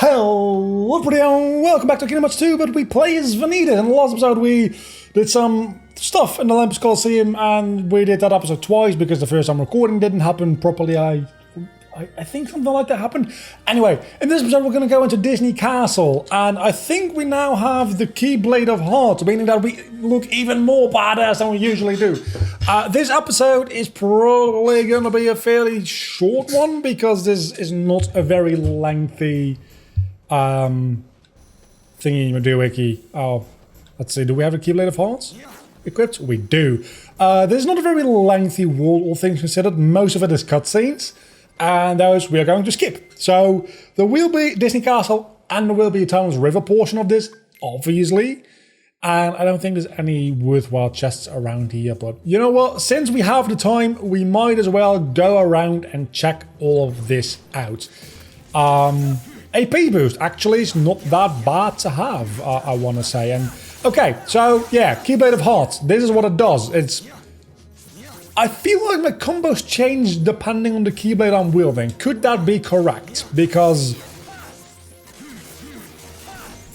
Hello, everybody, and welcome back to Kingdom Hearts 2, but we play as Vanitas. In the last episode, we did some stuff in the Olympus Coliseum, and we did that episode twice because the first time recording didn't happen properly. I think something like that happened. Anyway, in this episode, we're going to go into Disney Castle, and I think we now have the Keyblade of Hearts, meaning that we look even more badass than we usually do. This episode is probably going to be a fairly short one because this is not a very lengthy thingy-madoohickey. Oh, let's see, do we have a Keyblade of Hearts equipped? We do. This is not a very lengthy world, all things considered. Most of it is cutscenes, and those we are going to skip. So there will be Disney Castle and there will be Eternal's River portion of this, obviously. And I don't think there's any worthwhile chests around here, but you know what? Since we have the time, we might as well go around and check all of this out. AP boost actually is not that bad to have, I want to say. And okay, so yeah, Keyblade of Hearts. This is what it does. I feel like my combos change depending on the Keyblade I'm wielding. Could that be correct? Because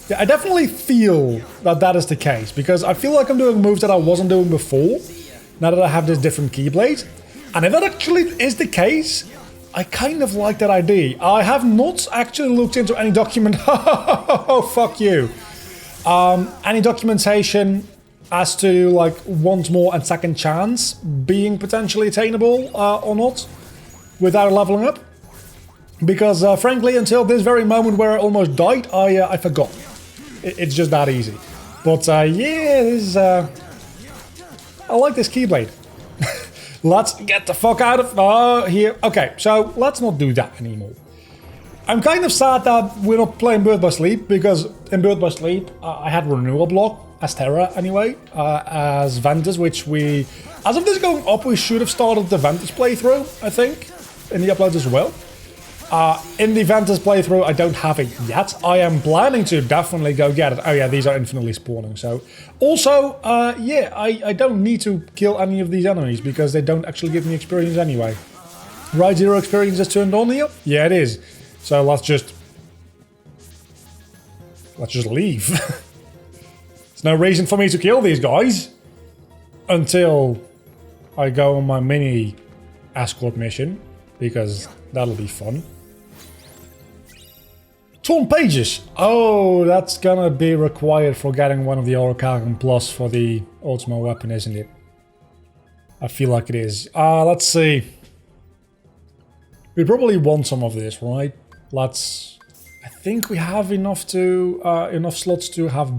yeah, I definitely feel that that is the case. Because I feel like I'm doing moves that I wasn't doing before, now that I have this different Keyblade. And if that actually is the case, I kind of like that idea. I have not actually looked into any document. Oh, fuck you. Any documentation as to like once more and second chance being potentially attainable or not without leveling up. Because frankly, until this very moment where I almost died, I forgot. It's just that easy. But yeah, this I like this Keyblade. Let's get the fuck out of here. Okay, so let's not do that anymore. I'm kind of sad that we're not playing Birth by Sleep, because in Birth by Sleep, I had Renewal Block, as Terra anyway, as Ventus, which we... As of this going up, we should have started the Ventus playthrough, I think, in the upload as well. In the Ventus playthrough, I don't have it yet. I am planning to definitely go get it. Oh yeah, these are infinitely spawning, so... Also, yeah, I don't need to kill any of these enemies, because they don't actually give me experience anyway. Right, 0 experience is turned on here? Yeah, it is. So let's just leave. There's no reason for me to kill these guys until I go on my mini escort mission, because that'll be fun. Torn pages. Oh, that's gonna be required for getting one of the Orichalcum Plus for the Ultima weapon, isn't it? I feel like it is. Let's see. We probably want some of this, right? Let's... I think we have enough slots to have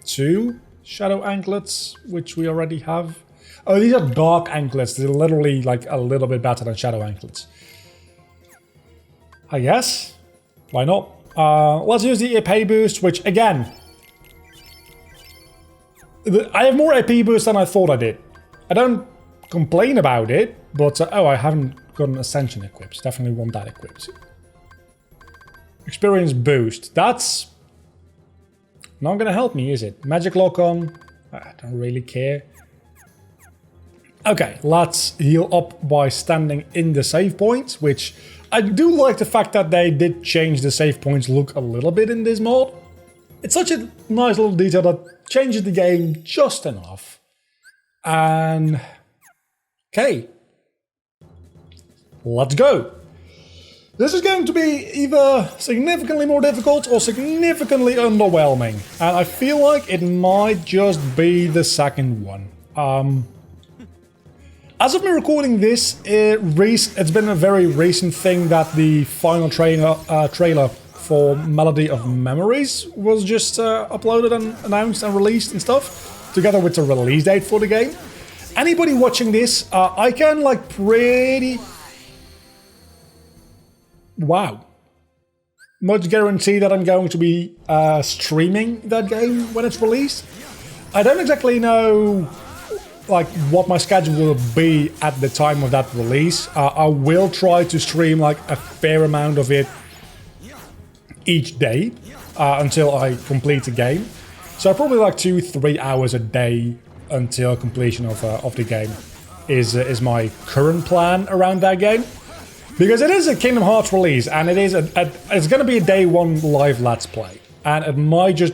2 Shadow Anklets, which we already have. Oh, these are Dark Anklets. They're literally like a little bit better than Shadow Anklets. I guess. Why not? Let's use the AP boost, which again... I have more AP boost than I thought I did. I don't complain about it, but... oh, I haven't got an Ascension equipped. Definitely want that equipped. Experience boost. That's not going to help me, is it? Magic lock on. I don't really care. Okay, let's heal up by standing in the save points, which I do like the fact that they did change the save points look a little bit in this mod. It's such a nice little detail that changes the game just enough. And okay, let's go. This is going to be either significantly more difficult or significantly underwhelming. And I feel like it might just be the second one. As of me recording this, it's been a very recent thing that the final trailer for Melody of Memories was just uploaded and announced and released and stuff, together with the release date for the game. Anybody watching this, I can like pretty... Wow. Much guarantee that I'm going to be streaming that game when it's released. I don't exactly know like what my schedule will be at the time of that release. I will try to stream like a fair amount of it each day until I complete the game. So probably like 2-3 hours a day until completion of the game is my current plan around that game. Because it is a Kingdom Hearts release, and it is it's going to be a day one live Let's Play. And it might just...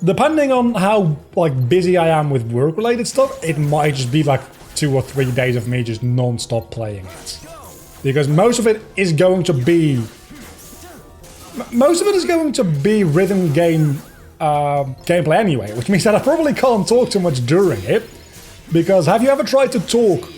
Depending on how like busy I am with work-related stuff, it might just be like 2 or 3 days of me just non-stop playing it. Because most of it is going to be... Most of it is going to be rhythm game gameplay anyway, which means that I probably can't talk too much during it. Because have you ever tried to talk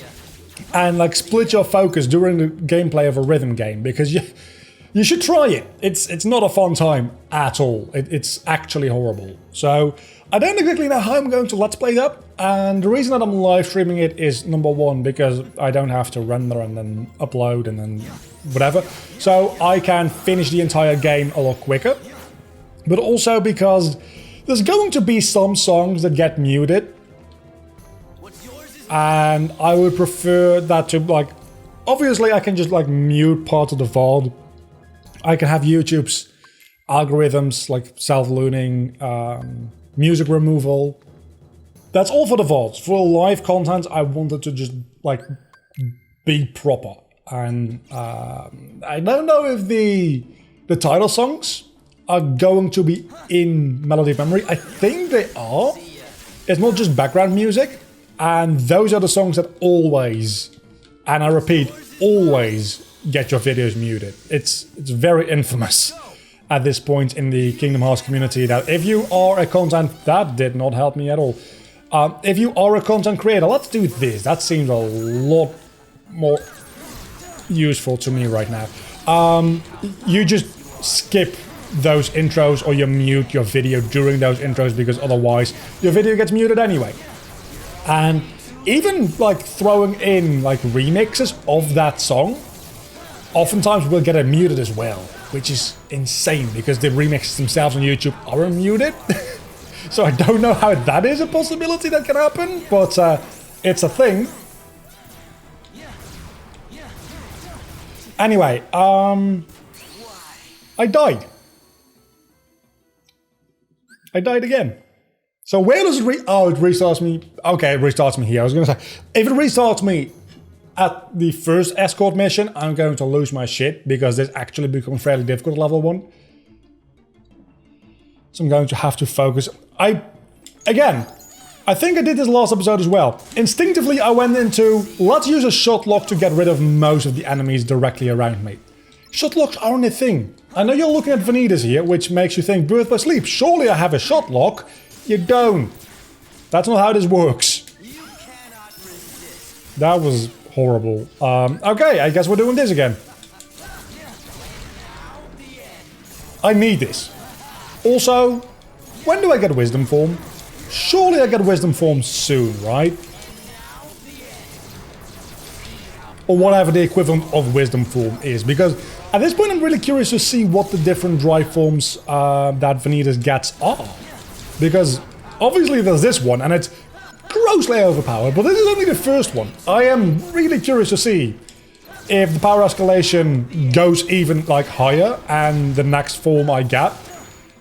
and like split your focus during the gameplay of a rhythm game? Because you should try it. It's not a fun time at all. It's actually horrible. So I don't exactly know how I'm going to Let's Play that. And the reason that I'm live streaming it is, number one, because I don't have to render and then upload and then whatever. So I can finish the entire game a lot quicker. But also because there's going to be some songs that get muted. And I would prefer that to, like... Obviously I can just like mute part of the VOD. I can have YouTube's algorithms like self-looning, music removal. That's all for the VODs. For live content, I wanted to just like be proper. And I don't know if the title songs are going to be in Melody of Memory. I think they are. It's not just background music. And those are the songs that always, and I repeat, always get your videos muted. It's very infamous at this point in the Kingdom Hearts community that if you are a content... That did not help me at all. If you are a content creator, let's do this. That seems a lot more useful to me right now. You just skip those intros or you mute your video during those intros because otherwise your video gets muted anyway. And even like throwing in like remixes of that song oftentimes will get it muted as well, which is insane because the remixes themselves on YouTube aren't muted. So I don't know how that is a possibility that can happen, but it's a thing. Anyway, I died. I died again. So where does it oh, it restarts me. Okay, it restarts me here. I was going to say, if it restarts me at the first escort mission, I'm going to lose my shit because this actually becomes fairly difficult at level 1. So I'm going to have to focus. Again, I think I did this last episode as well. Instinctively, I went into, let's use a shot lock to get rid of most of the enemies directly around me. Shot locks aren't a thing. I know you're looking at Vanitas here, which makes you think, Birth by Sleep, surely I have a shot lock. You don't. That's not how this works. That was horrible. Okay, I guess we're doing this again. I need this. Also, when do I get Wisdom Form? Surely I get Wisdom Form soon, right? Or whatever the equivalent of Wisdom Form is, because at this point I'm really curious to see what the different drive forms that Vanitas gets are. Because obviously there's this one, and it's grossly overpowered, but this is only the first one. I am really curious to see if the power escalation goes even like higher, and the next form I get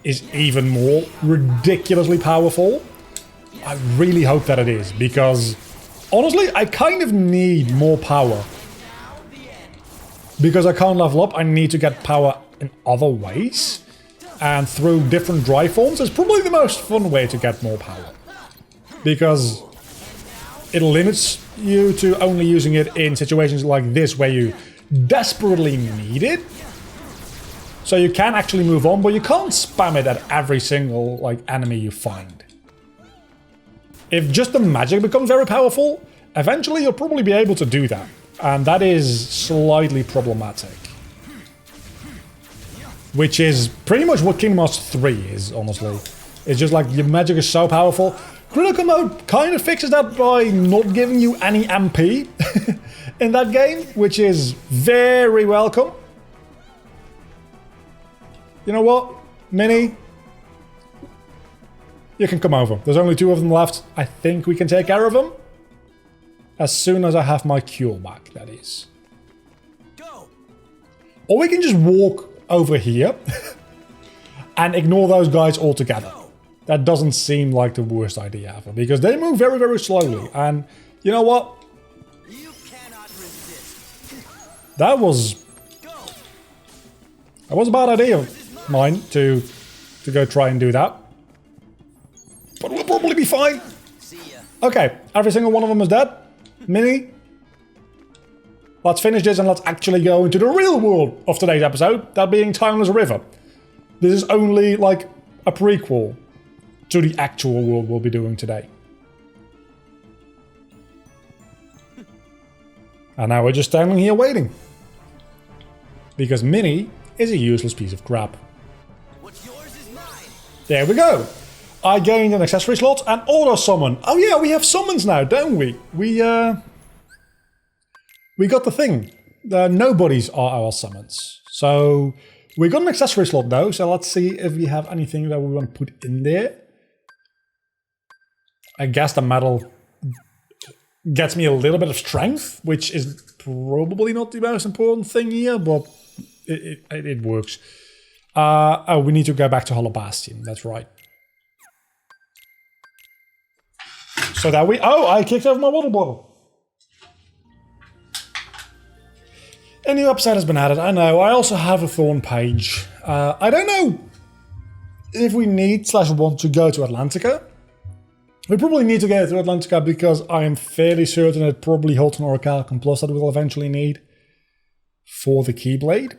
is even more ridiculously powerful. I really hope that it is, because honestly, I kind of need more power. Because I can't level up, I need to get power in other ways. And through different drive forms is probably the most fun way to get more power. Because it limits you to only using it in situations like this where you desperately need it. So you can actually move on, but you can't spam it at every single like enemy you find. If just the magic becomes very powerful, eventually you'll probably be able to do that. And that is slightly problematic. Which is pretty much what Kingdom Hearts 3 is, honestly. It's just like your magic is so powerful. Critical Mode kind of fixes that by not giving you any MP in that game, which is very welcome. You know what, Minnie? You can come over. There's only 2 of them left. I think we can take care of them. As soon as I have my cure back, that is. Go. Or we can just walk over here and ignore those guys altogether. That doesn't seem like the worst idea ever, because they move very, very slowly. And you know what? You cannot resist. That was a bad idea of mine to go try and do that. But we'll probably be fine. Okay, every single one of them is dead. Mini. Let's finish this and let's actually go into the real world of today's episode, that being Timeless River. This is only like a prequel to the actual world we'll be doing today. And now we're just standing here waiting. Because Mini is a useless piece of crap. What's yours is mine. There we go. I gained an accessory slot and auto summon. Oh yeah, we have summons now, don't we? We got the thing. The nobodies are our summons. So we got an accessory slot though, so let's see if we have anything that we want to put in there. I guess the metal gets me a little bit of strength, which is probably not the most important thing here, but it works. Oh, we need to go back to Hollow Bastion, that's right. So that we... Oh, I kicked over my water bottle. A new episode has been added, I know. I also have a Thorn page. I don't know if we need/want to go to Atlantica. We probably need to go to Atlantica because I am fairly certain it probably holds an Orichalcum Plus that we'll eventually need for the Keyblade.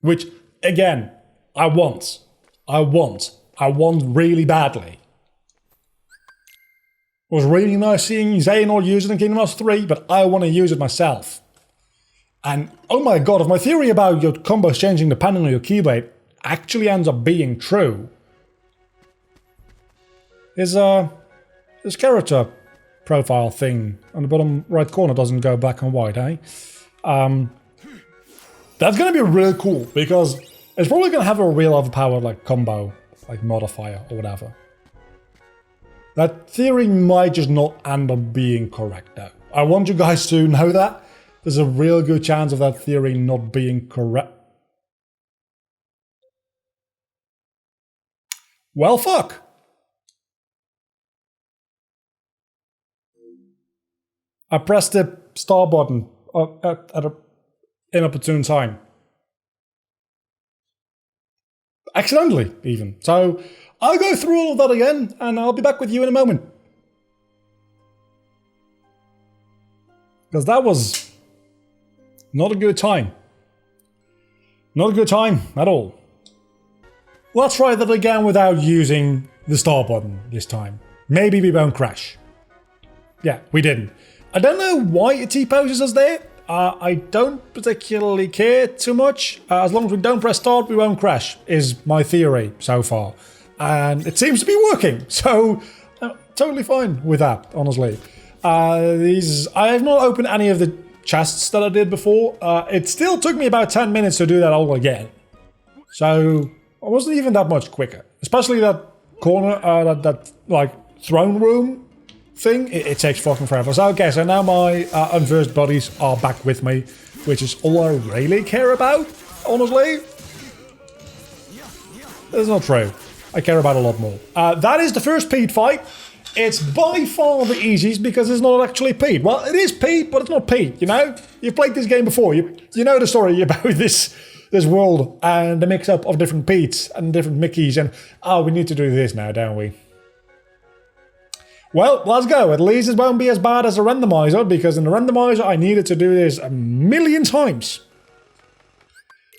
Which, again, I want really badly. It was really nice seeing Xehanort use it in Kingdom Hearts 3, but I want to use it myself. And, oh my god, if my theory about your combos changing depending on your Keyblade actually ends up being true, his character profile thing on the bottom right corner doesn't go black and white, eh? That's going to be really cool, because it's probably going to have a real overpowered like combo, like modifier or whatever. That theory might just not end up being correct though. I want you guys to know that. There's a real good chance of that theory not being correct. Well, fuck. I pressed the star button at an inopportune time. Accidentally, even. So, I'll go through all of that again, and I'll be back with you in a moment. Because that was not a good time. Not a good time at all. Let's try that again without using the star button this time. Maybe we won't crash. Yeah, we didn't. I don't know why it T-poses us there. I don't particularly care too much. As long as we don't press start, we won't crash, is my theory so far. And it seems to be working, so totally fine with that, honestly. I have not opened any of the chests that I did before. It still took me about 10 minutes to do that all again. So I wasn't even that much quicker. Especially that corner, that like throne room thing, it takes fucking forever. So okay, so now my unversed buddies are back with me, which is all I really care about, honestly. That's not true. I care about a lot more. That is the first Pete fight. It's by far the easiest because it's not actually Pete. Well, it is Pete, but it's not Pete, you know? You've played this game before. You know the story about this world and the mix-up of different Petes and different Mickeys and, oh, we need to do this now, don't we? Well, let's go. At least it won't be as bad as a randomizer, because in the randomizer I needed to do this a million times.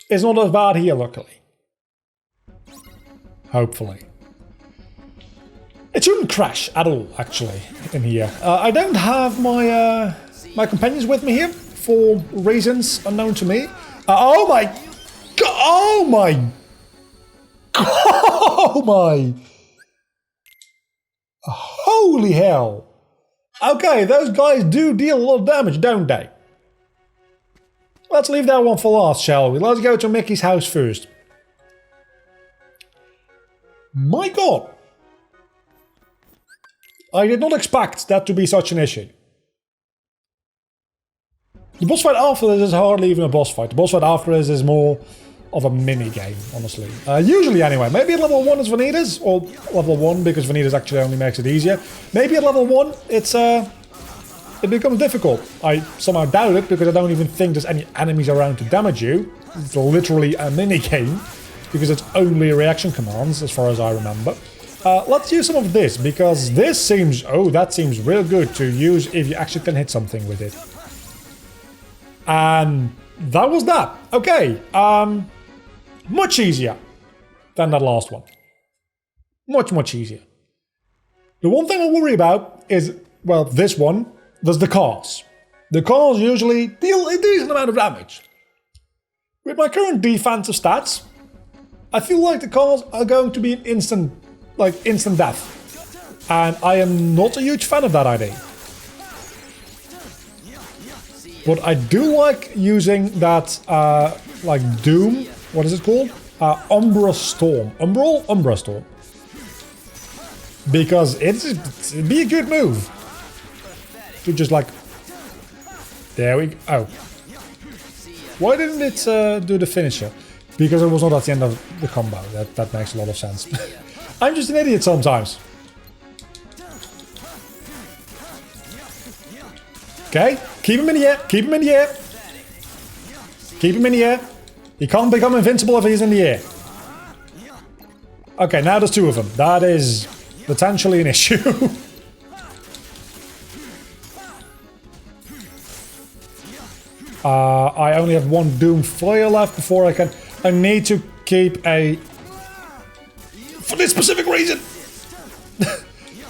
It's not as bad here, luckily. Hopefully. It shouldn't crash at all, actually, in here. I don't have my my companions with me here, for reasons unknown to me. Oh my... God, oh my... Oh my... Holy hell. Okay, those guys do deal a lot of damage, don't they? Let's leave that one for last, shall we? Let's go to Mickey's house first. My god. I did not expect that to be such an issue. The boss fight after this is hardly even a boss fight. The boss fight after this is more of a mini-game, honestly. Usually anyway. Maybe at level 1 is Vanitas, or level 1 because Vanitas actually only makes it easier. Maybe at level 1 it's it becomes difficult. I somehow doubt it because I don't even think there's any enemies around to damage you. It's literally a mini game because it's only reaction commands as far as I remember. Let's use some of this because this seems, oh, that seems real good to use if you actually can hit something with it. And that was that. Okay, much easier than that last one. Much easier. The one thing I worry about is, well, this one, there's the cars. The cars usually deal a decent amount of damage. With my current defensive stats, I feel like the cars are going to be an instant death. And I am not a huge fan of that idea. But I do like using that, like Doom, what is it called? Umbra Storm. Umbra Storm. Because it'd be a good move. To just like... There we go. Oh. Why didn't it do the finisher? Because it was not at the end of the combo. That makes a lot of sense. I'm just an idiot sometimes. Okay, keep him in the air, keep him in the air. Keep him in the air. He can't become invincible if he's in the air. Okay, now there's two of them. That is potentially an issue. I only have one Doom Fire left before I can... I need to keep a... For this specific reason!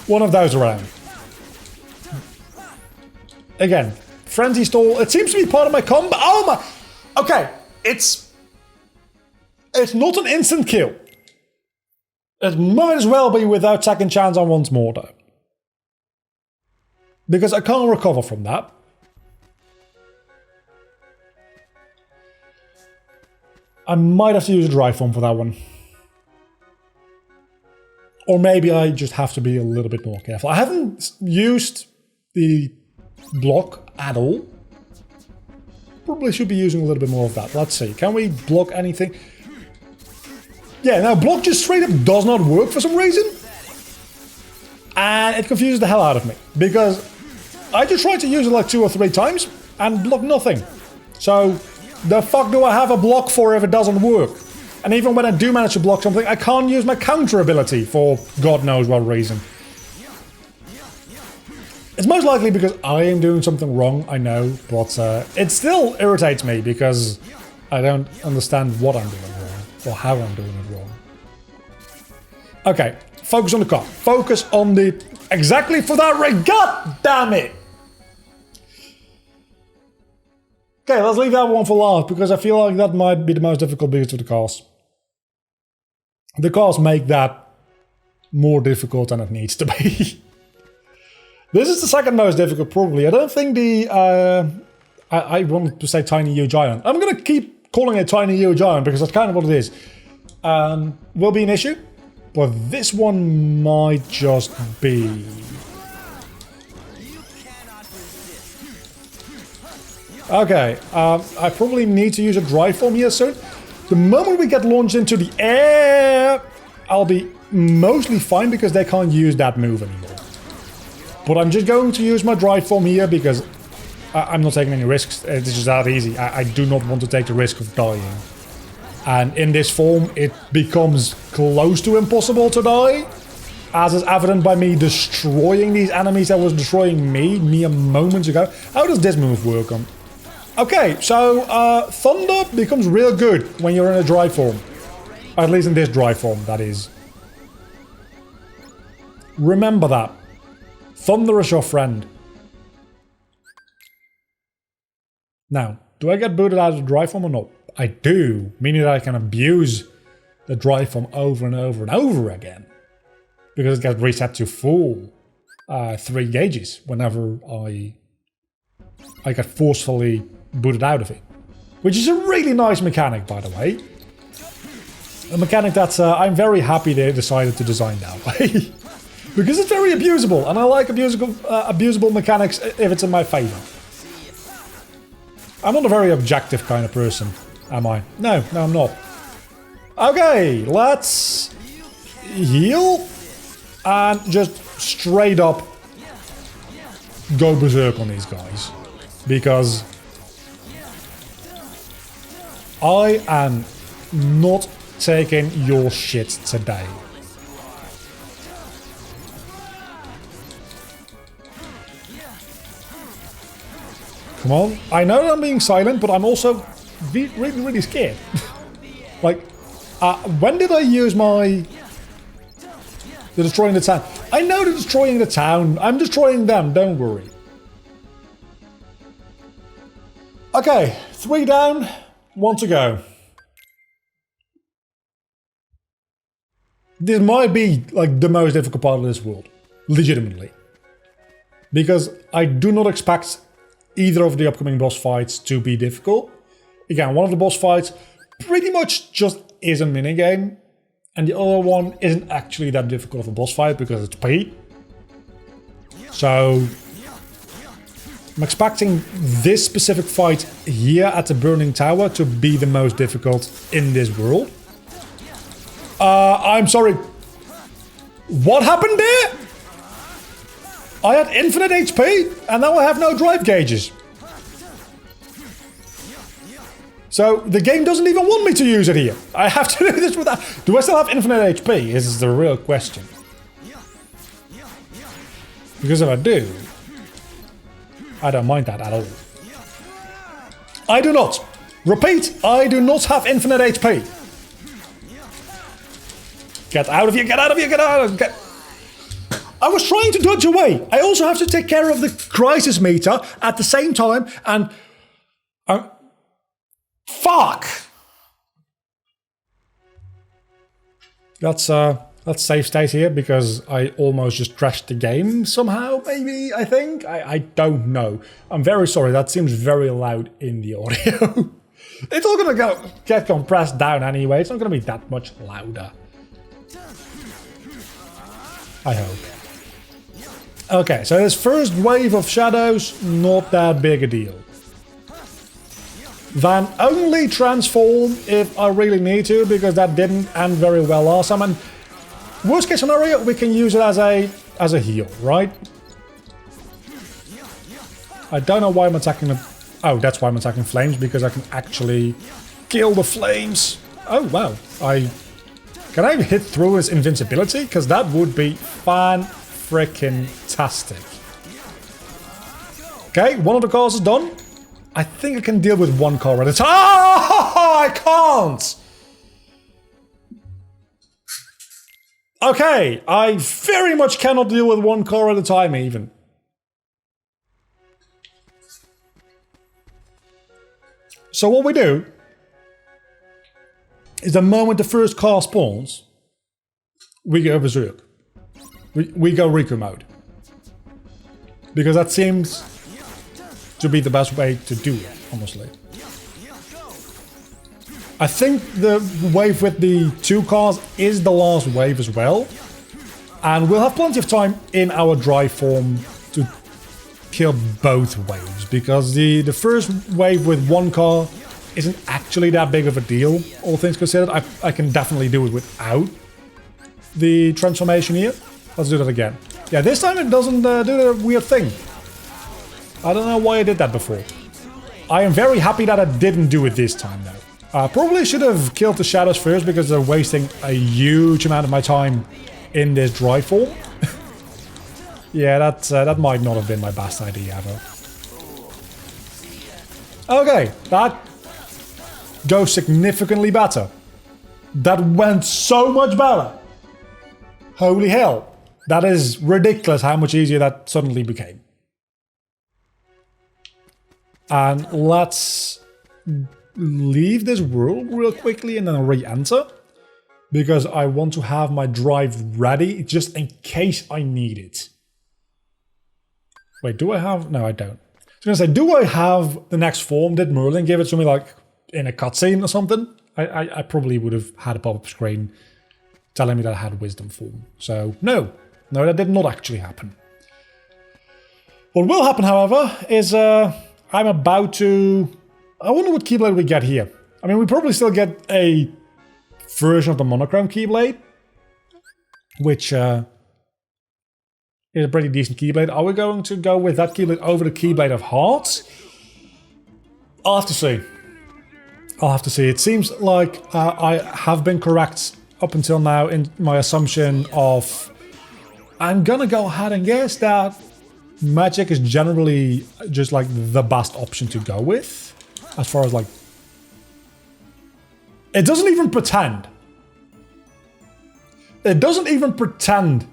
One of those around. Again, Frenzy Stall, it seems to be part of my combo. Oh my... Okay, it's not an instant kill. It might as well be without second chance on once more though. Because I can't recover from that. I might have to use a dry form for that one. Or maybe I just have to be a little bit more careful. I haven't used the block at all. Probably should be using a little bit more of that. Let's see. Can we block anything? Yeah, now block just straight up does not work for some reason. And it confuses the hell out of me. Because I just tried to use it like 2 or 3 times and block nothing. So the fuck do I have a block for if it doesn't work? And even when I do manage to block something, I can't use my counter ability for God knows what reason. It's most likely because I am doing something wrong, I know, but it still irritates me because I don't understand what I'm doing wrong, or how I'm doing it wrong. Okay, focus on the car. Focus on the... Exactly for that ring, god damn it! Okay, let's leave that one for last, because I feel like that might be the most difficult because of the cars. The cars make that more difficult than it needs to be. This is the second most difficult, probably. I don't think the... I wanted to say Tiny Huge Giant. I'm going to keep calling it Tiny Huge Giant because that's kind of what it is. Will be an issue, but this one might just be... Okay, I probably need to use a dry form here soon. The moment we get launched into the air, I'll be mostly fine because they can't use that move anymore. But I'm just going to use my dry form here because I'm not taking any risks. It's just that easy. I do not want to take the risk of dying. And in this form, it becomes close to impossible to die. As is evident by me destroying these enemies that was destroying me mere moments ago. How does this move work on? Okay, so Thunder becomes real good when you're in a dry form. At least in this dry form, that is. Remember that. Thunder is your friend. Now, do I get booted out of the dry form or not? I do, meaning that I can abuse the dry form over and over and over again. Because it gets reset to full 3 gauges whenever I get forcefully booted out of it. Which is a really nice mechanic, by the way. A mechanic that I'm very happy they decided to design that way. Because it's very abusable, and I like abusable mechanics if it's in my favor. I'm not a very objective kind of person, am I? No, I'm not. Okay, let's heal and just straight up go berserk on these guys. Because I am not taking your shit today. Come on. I know that I'm being silent, but I'm also really, really scared. Like, when did I use my... The destroying the town? I know they're destroying the town. I'm destroying them, don't worry. Okay, 3 down, 1 to go. This might be like the most difficult part of this world. Legitimately. Because I do not expect either of the upcoming boss fights to be difficult. Again, one of the boss fights pretty much just is a minigame. And the other one isn't actually that difficult of a boss fight because it's P. So I'm expecting this specific fight here at the Burning Tower to be the most difficult in this world. I'm sorry. What happened there? I had infinite HP and now I have no drive gauges. So the game doesn't even want me to use it here. I have to do this without... Do I still have infinite HP? This is the real question. Because if I do, I don't mind that at all. I do not. Repeat, I do not have infinite HP. Get out of here, get out of here, get out of here. I was trying to dodge away. I also have to take care of the crisis meter at the same time and... fuck! Let's save state here because I almost just crashed the game somehow, maybe, I think? I don't know. I'm very sorry, that seems very loud in the audio. It's all gonna get compressed down anyway, it's not gonna be that much louder. I hope. Okay, so this first wave of shadows, not that big a deal. Then only transform if I really need to, because that didn't end very well last time. And worst case scenario, we can use it as a heal, right? I don't know why I'm attacking the... Oh, that's why I'm attacking flames, because I can actually kill the flames. Oh, wow. Can I hit through his invincibility? Because that would be fan-freaking-tastic. Okay, one of the cars is done. I think I can deal with one car at a time. Oh, I can't! Okay, I very much cannot deal with one car at a time even. So what we do is the moment the first car spawns, we go berserk. We go Riku mode. Because that seems to be the best way to do it, honestly. I think the wave with the 2 cars is the last wave as well. And we'll have plenty of time in our dry form to kill both waves. Because the first wave with 1 car isn't actually that big of a deal, all things considered. I can definitely do it without the transformation here. Let's do that again. Yeah, this time it doesn't do the weird thing. I don't know why I did that before. I am very happy that I didn't do it this time though. Probably should have killed the shadows first because they're wasting a huge amount of my time in this dry form. Yeah, that might not have been my best idea ever. Okay, that goes significantly better. That went so much better. Holy hell. That is ridiculous how much easier that suddenly became. And let's leave this world real quickly and then re-enter. Because I want to have my drive ready just in case I need it. Wait, do I have... No, I don't. I was going to say, do I have the next form? Did Merlin give it to me like in a cutscene or something? I probably would have had a pop-up screen telling me that I had wisdom form. So, no. No, that did not actually happen. What will happen, however, is I'm about to... I wonder what Keyblade we get here. I mean, we probably still get a version of the monochrome Keyblade. Which is a pretty decent Keyblade. Are we going to go with that Keyblade over the Keyblade of Hearts? I'll have to see. I'll have to see. It seems like I have been correct up until now in my assumption of... I'm gonna go ahead and guess that Magic is generally just like the best option to go with. As far as like... It doesn't even pretend. It doesn't even pretend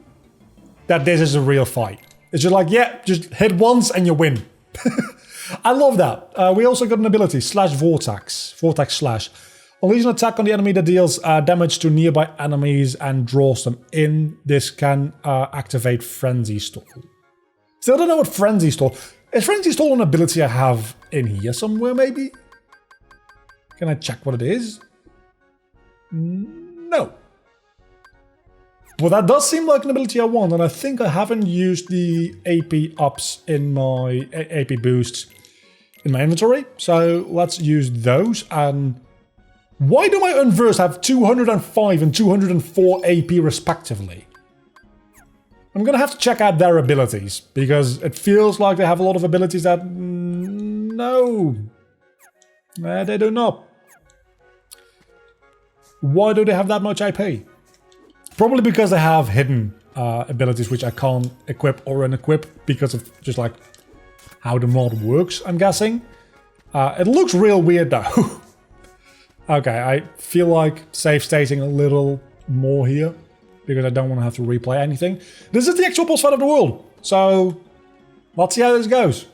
that this is a real fight. It's just like, yeah, just hit once and you win. I love that. We also got an ability, Slash Vortex. Vortex Slash. Unleash an attack on the enemy that deals damage to nearby enemies and draws them in. This can activate Frenzy Stall. Still don't know what Frenzy Stall... Is Frenzy Stall an ability I have in here somewhere, maybe? Can I check what it is? No. But that does seem like an ability I want, and I think I haven't used the AP ups in my AP boosts in my inventory. So let's use those. And why do my unversed have 205 and 204 AP respectively? I'm gonna have to check out their abilities, because it feels like they have a lot of abilities that... No. They do not. Why do they have that much AP? Probably because they have hidden abilities which I can't equip or unequip because of just like how the mod works, I'm guessing. It looks real weird though. Okay, I feel like save stating a little more here because I don't want to have to replay anything. This is the actual boss fight of the world, so let's see how this goes.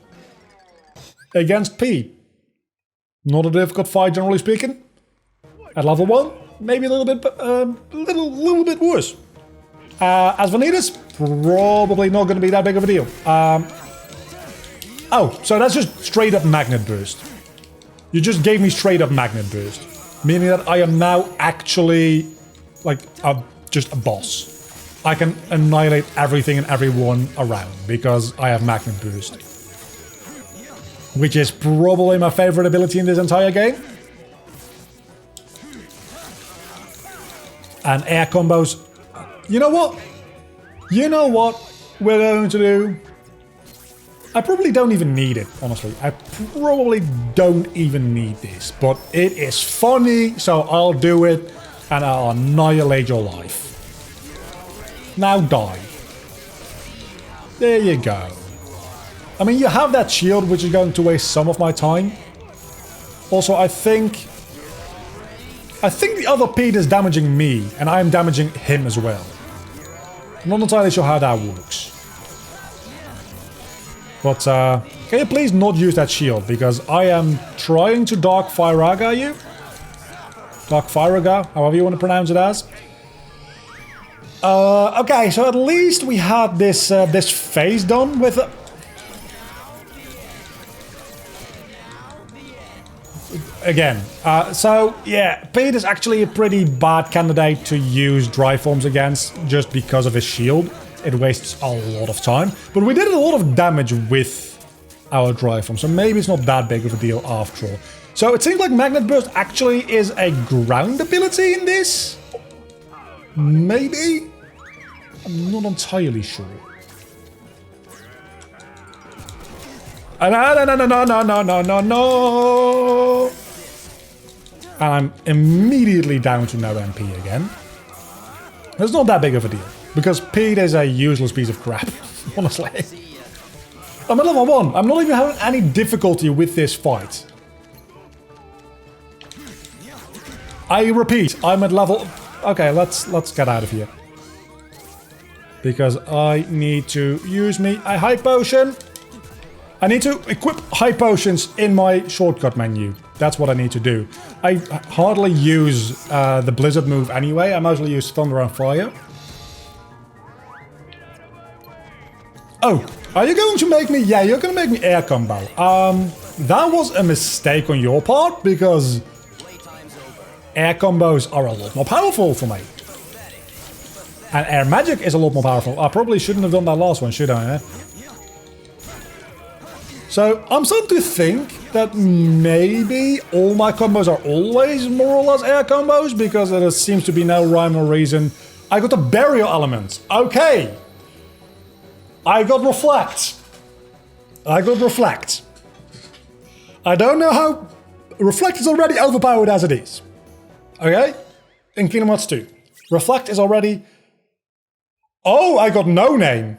Against P. Not a difficult fight, generally speaking. At level 1. Maybe a little bit worse. As Vanitas, probably not going to be that big of a deal. Oh, so that's just straight up Magnet Burst. You just gave me straight up Magnet Burst. Meaning that I am now actually like just a boss. I can annihilate everything and everyone around because I have Magnet Burst. Which is probably my favorite ability in this entire game. And air combos. You know what? You know what we're going to do? I probably don't even need it, honestly. I probably don't even need this. But it is funny, so I'll do it. And I'll annihilate your life. Now die. There you go. I mean, you have that shield, which is going to waste some of my time. Also, I think the other Pete is damaging me, and I'm damaging him as well. I'm not entirely sure how that works. But, can you please not use that shield, because I am trying to Dark Firaga you? Dark Firaga, however you want to pronounce it as. Okay, so at least we had this, this phase done with... Again, so yeah, Pete is actually a pretty bad candidate to use dry forms against just because of his shield. It wastes a lot of time, but we did a lot of damage with our dry form, so maybe it's not that big of a deal after all. So it seems like Magnet Burst actually is a ground ability in this? Maybe? I'm not entirely sure. No. And I'm immediately down to no MP again. It's not that big of a deal, because Pete is a useless piece of crap, honestly. I'm at level 1. I'm not even having any difficulty with this fight. I repeat, I'm at level... Okay, let's get out of here. Because I need to use a high potion. I need to equip high potions in my shortcut menu. That's what I need to do. I hardly use the Blizzard move anyway. I mostly use Thunder and Fire. Oh, are you going to make me... Yeah, you're going to make me air combo. That was a mistake on your part, because air combos are a lot more powerful for me. And air magic is a lot more powerful. I probably shouldn't have done that last one, should I? So, I'm starting to think that maybe all my combos are always more or less air combos, because there seems to be no rhyme or reason. I got the burial element. Okay. I got Reflect. I got Reflect. I don't know how... Reflect is already overpowered as it is. Okay? In Kingdom Hearts 2. Reflect is already... Oh, I got No Name.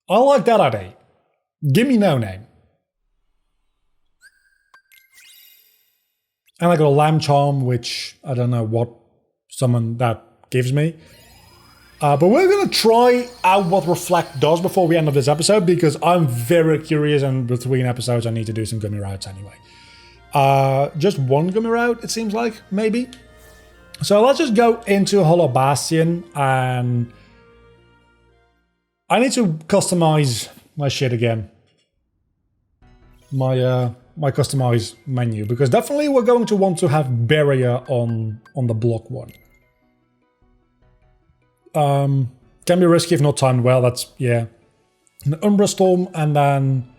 I like that idea. Give me No Name. And I got a Lamb Charm, which I don't know what summon that gives me. But we're going to try out what Reflect does before we end up this episode, because I'm very curious, and between episodes I need to do some gummy routes anyway. Just one gummy route, it seems like, maybe. So let's just go into Hollow Bastion, and I need to customize my shit again. My customize menu, because definitely we're going to want to have barrier on the block one. Can be risky if not timed well, that's, yeah. An Umbra Storm and then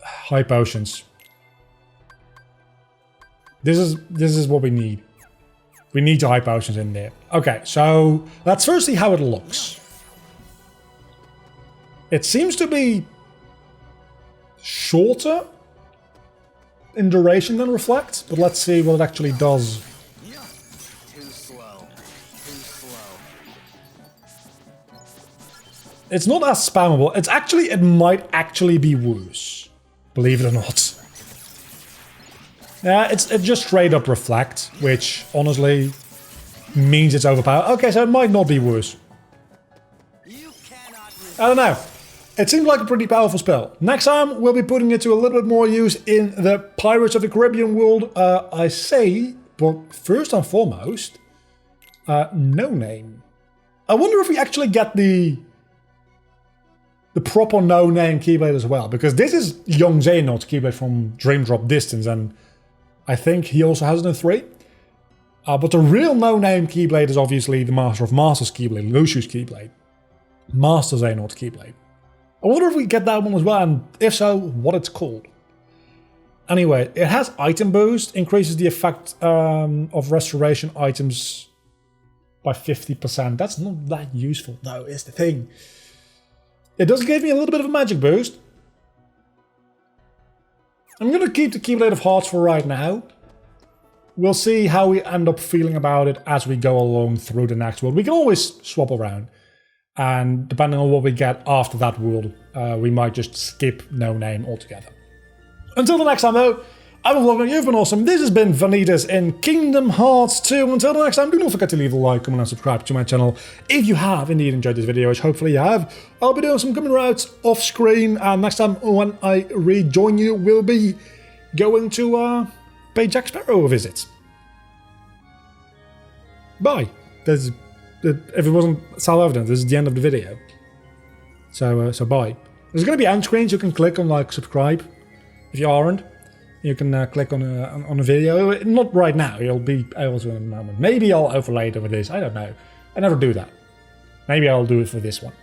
High Potions. This is what we need. We need the High Potions in there. Okay, so let's first see how it looks. It seems to be shorter in duration than Reflect, but let's see what it actually does. It's not as spammable. It might actually be worse. Believe it or not. Yeah, it's just straight up Reflect, which honestly means it's overpowered. Okay, so it might not be worse. I don't know. It seems like a pretty powerful spell. Next time, we'll be putting it to a little bit more use in the Pirates of the Caribbean world, I say. But first and foremost, No Name. I wonder if we actually get the proper No Name Keyblade as well, because this is young Xehanort's Keyblade from Dream Drop Distance, and I think he also has it in 3. But the real No Name Keyblade is obviously the Master of Masters Keyblade, Lucius Keyblade. Master Xehanort's Keyblade. I wonder if we get that one as well, and if so, what it's called. Anyway, it has Item Boost, increases the effect of restoration items by 50%. That's not that useful, though, is the thing. It does give me a little bit of a magic boost. I'm going to keep the Keyblade of Hearts for right now. We'll see how we end up feeling about it as we go along through the next world. We can always swap around. And depending on what we get after that world, we might just skip No Name altogether. Until the next time though, I've been Vlogger, you've been awesome. This has been Vanitas in Kingdom Hearts 2. Until the next time, do not forget to leave a like, comment and subscribe to my channel if you have indeed enjoyed this video, which hopefully you have. I'll be doing some coming routes off screen, and next time when I rejoin you, we'll be going to pay Jack Sparrow a visit. Bye. If it wasn't self-evident, this is the end of the video. So bye. There's going to be end screens you can click on, like subscribe. If you aren't, you can click on a video. Not right now. You'll be able to in a moment. Maybe I'll overlay it over this. I don't know. I never do that. Maybe I'll do it for this one.